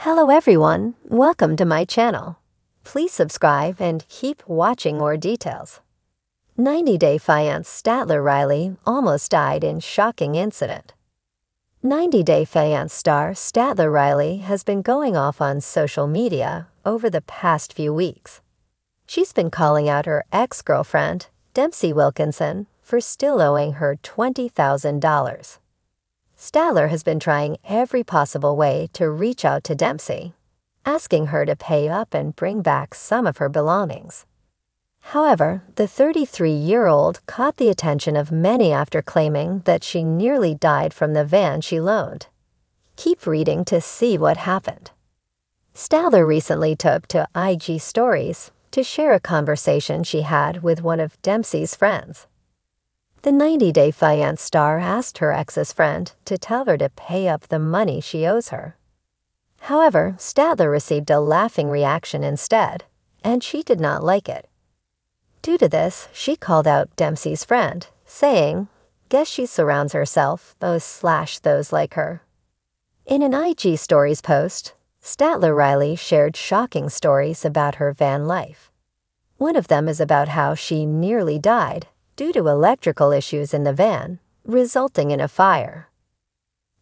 Hello everyone, welcome to my channel. Please subscribe and keep watching more details. 90-Day Fiance Statler Riley almost died in shocking incident. 90-Day Fiance star Statler Riley has been going off on social media over the past few weeks. She's been calling out her ex-girlfriend, Dempsey Wilkinson, for still owing her $20,000. Statler has been trying every possible way to reach out to Dempsey, asking her to pay up and bring back some of her belongings. However, the 33-year-old caught the attention of many after claiming that she nearly died from the van she loaned. Keep reading to see what happened. Statler recently took to IG Stories to share a conversation she had with one of Dempsey's friends. The 90-Day Fiance star asked her ex's friend to tell her to pay up the money she owes her. However, Statler received a laughing reaction instead, and she did not like it. Due to this, she called out Dempsey's friend, saying, "Guess she surrounds herself those like her." In an IG Stories post, Statler Riley shared shocking stories about her van life. One of them is about how she nearly died due to electrical issues in the van, resulting in a fire.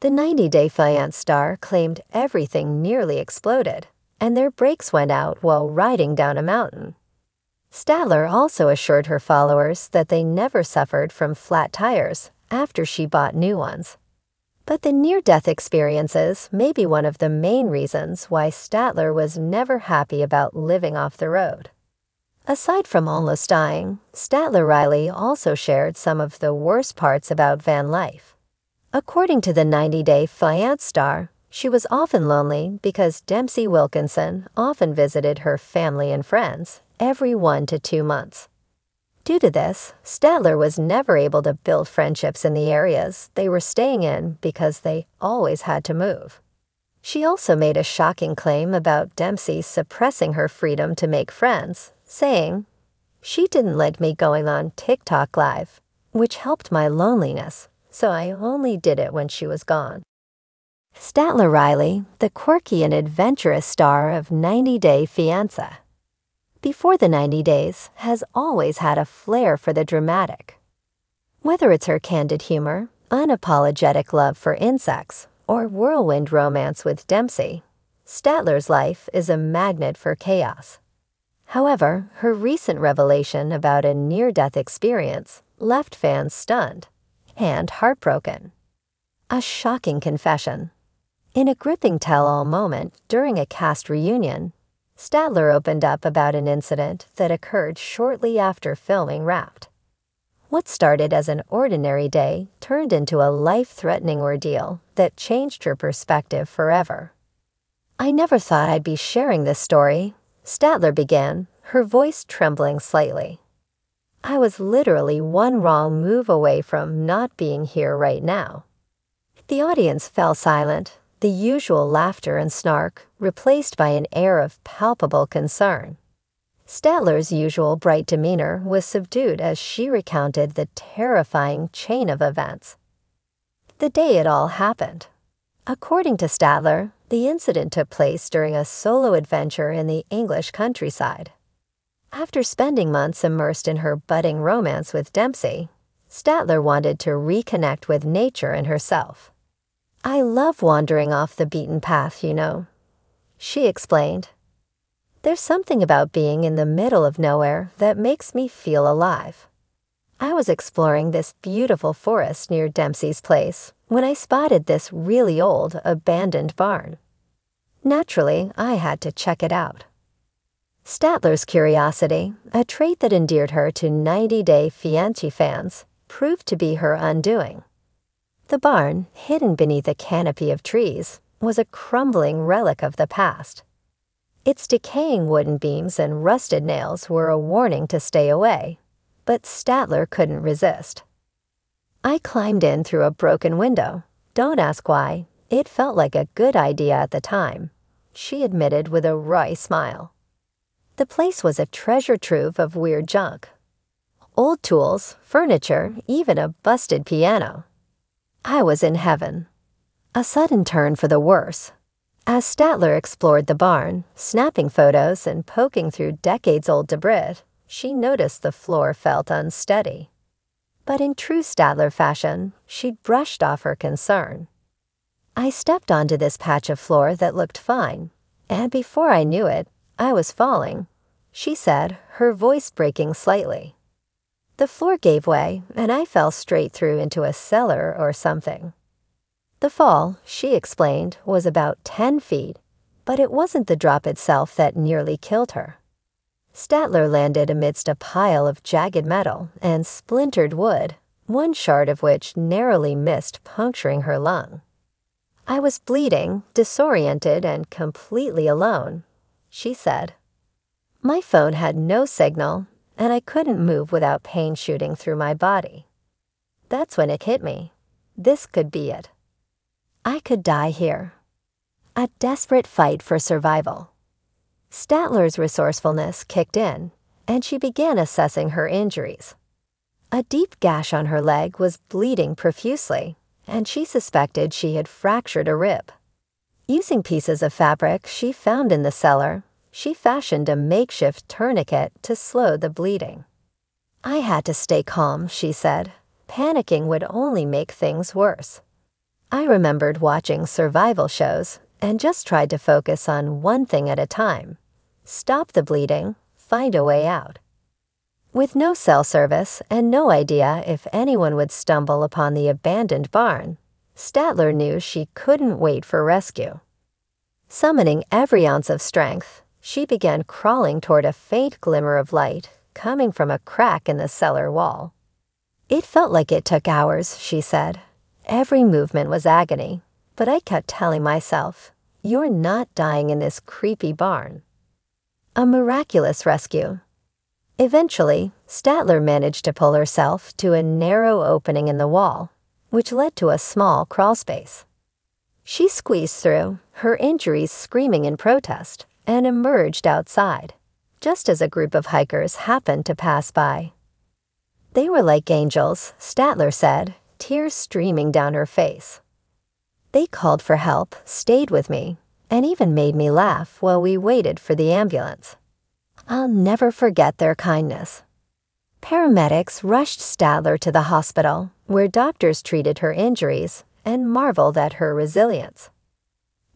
The 90-Day Fiance star claimed everything nearly exploded, and their brakes went out while riding down a mountain. Statler also assured her followers that they never suffered from flat tires after she bought new ones. But the near-death experiences may be one of the main reasons why Statler was never happy about living off the road. Aside from almost dying, Statler Riley also shared some of the worst parts about van life. According to the 90-Day Fiance star, she was often lonely because Dempsey Wilkinson often visited her family and friends every 1 to 2 months. Due to this, Statler was never able to build friendships in the areas they were staying in because they always had to move. She also made a shocking claim about Dempsey suppressing her freedom to make friends, saying, "She didn't like me going on TikTok Live, which helped my loneliness, so I only did it when she was gone." Statler Riley, the quirky and adventurous star of 90-Day Fiance. Before the 90 Days, has always had a flair for the dramatic. Whether it's her candid humor, unapologetic love for insects, or whirlwind romance with Dempsey, Statler's life is a magnet for chaos. However, her recent revelation about a near-death experience left fans stunned and heartbroken. A shocking confession. In a gripping tell-all moment during a cast reunion, Statler opened up about an incident that occurred shortly after filming Wrapped. What started as an ordinary day turned into a life-threatening ordeal that changed her perspective forever. "I never thought I'd be sharing this story," Statler began, her voice trembling slightly. "I was literally one wrong move away from not being here right now." The audience fell silent, the usual laughter and snark replaced by an air of palpable concern. Statler's usual bright demeanor was subdued as she recounted the terrifying chain of events. The day it all happened. According to Statler, the incident took place during a solo adventure in the English countryside. After spending months immersed in her budding romance with Dempsey, Statler wanted to reconnect with nature and herself. "I love wandering off the beaten path, you know," she explained. "There's something about being in the middle of nowhere that makes me feel alive. I was exploring this beautiful forest near Dempsey's place when I spotted this really old, abandoned barn. Naturally, I had to check it out." Statler's curiosity, a trait that endeared her to 90-Day Fiance fans, proved to be her undoing. The barn, hidden beneath a canopy of trees, was a crumbling relic of the past. Its decaying wooden beams and rusted nails were a warning to stay away, but Statler couldn't resist. "I climbed in through a broken window. Don't ask why. It felt like a good idea at the time," she admitted with a wry smile. The place was a treasure trove of weird junk. Old tools, furniture, even a busted piano. I was in heaven. A sudden turn for the worse. As Statler explored the barn, snapping photos and poking through decades-old debris, she noticed the floor felt unsteady. But in true Statler fashion, she'd brushed off her concern. "I stepped onto this patch of floor that looked fine, and before I knew it, I was falling," she said, her voice breaking slightly. "The floor gave way, and I fell straight through into a cellar or something." The fall, she explained, was about 10 feet, but it wasn't the drop itself that nearly killed her. Statler landed amidst a pile of jagged metal and splintered wood, one shard of which narrowly missed puncturing her lung. "I was bleeding, disoriented, and completely alone," she said. "My phone had no signal, and I couldn't move without pain shooting through my body. That's when it hit me. This could be it. I could die here." A desperate fight for survival. Statler's resourcefulness kicked in, and she began assessing her injuries. A deep gash on her leg was bleeding profusely, and she suspected she had fractured a rib. Using pieces of fabric she found in the cellar, she fashioned a makeshift tourniquet to slow the bleeding. "I had to stay calm," she said. "Panicking would only make things worse." I remembered watching survival shows and just tried to focus on one thing at a time. Stop the bleeding, find a way out. With no cell service and no idea if anyone would stumble upon the abandoned barn, Statler knew she couldn't wait for rescue. Summoning every ounce of strength, she began crawling toward a faint glimmer of light coming from a crack in the cellar wall. "It felt like it took hours," she said. "Every movement was agony, but I kept telling myself, 'You're not dying in this creepy barn.'" A miraculous rescue. Eventually, Statler managed to pull herself to a narrow opening in the wall, which led to a small crawl space. She squeezed through, her injuries screaming in protest, and emerged outside, just as a group of hikers happened to pass by. They were like angels, Statler said, tears streaming down her face. "They called for help, stayed with me, and even made me laugh while we waited for the ambulance. I'll never forget their kindness." Paramedics rushed Statler to the hospital, where doctors treated her injuries and marveled at her resilience.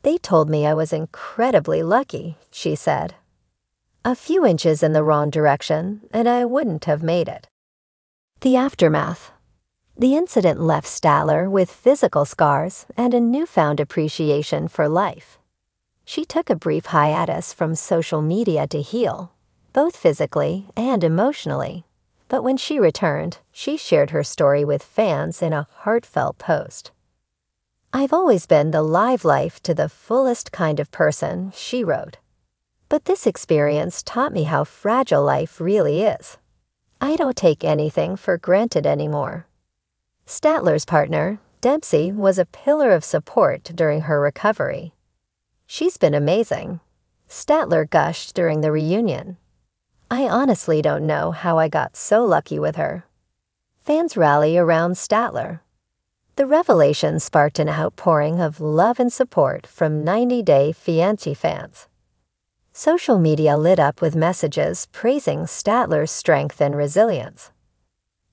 "They told me I was incredibly lucky," she said. "A few inches in the wrong direction, and I wouldn't have made it." The aftermath. The incident left Statler with physical scars and a newfound appreciation for life. She took a brief hiatus from social media to heal, both physically and emotionally, but when she returned, she shared her story with fans in a heartfelt post. "I've always been the live life to the fullest kind of person," she wrote. "But this experience taught me how fragile life really is. I don't take anything for granted anymore." Statler's partner, Dempsey, was a pillar of support during her recovery. "She's been amazing." Statler gushed during the reunion. "I honestly don't know how I got so lucky with her." Fans rally around Statler. The revelation sparked an outpouring of love and support from 90-day Fiance fans. Social media lit up with messages praising Statler's strength and resilience.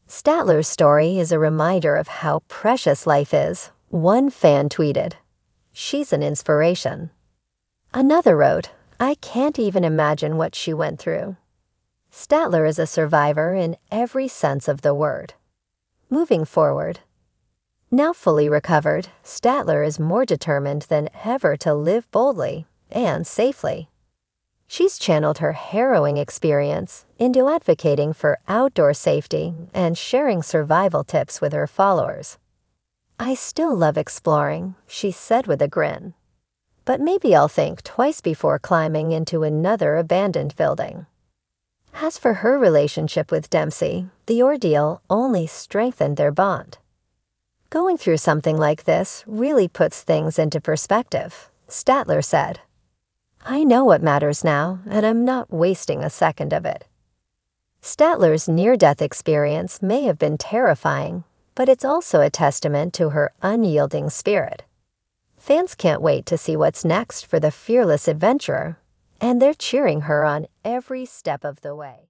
"Statler's story is a reminder of how precious life is," one fan tweeted. "She's an inspiration." Another wrote, "I can't even imagine what she went through." Statler is a survivor in every sense of the word. Moving forward. Now fully recovered, Statler is more determined than ever to live boldly and safely. She's channeled her harrowing experience into advocating for outdoor safety and sharing survival tips with her followers. "I still love exploring," she said with a grin. "But maybe I'll think twice before climbing into another abandoned building." As for her relationship with Dempsey, the ordeal only strengthened their bond. "Going through something like this really puts things into perspective," Statler said. "I know what matters now, and I'm not wasting a second of it." Statler's near-death experience may have been terrifying, but it's also a testament to her unyielding spirit. Fans can't wait to see what's next for the fearless adventurer, and they're cheering her on every step of the way.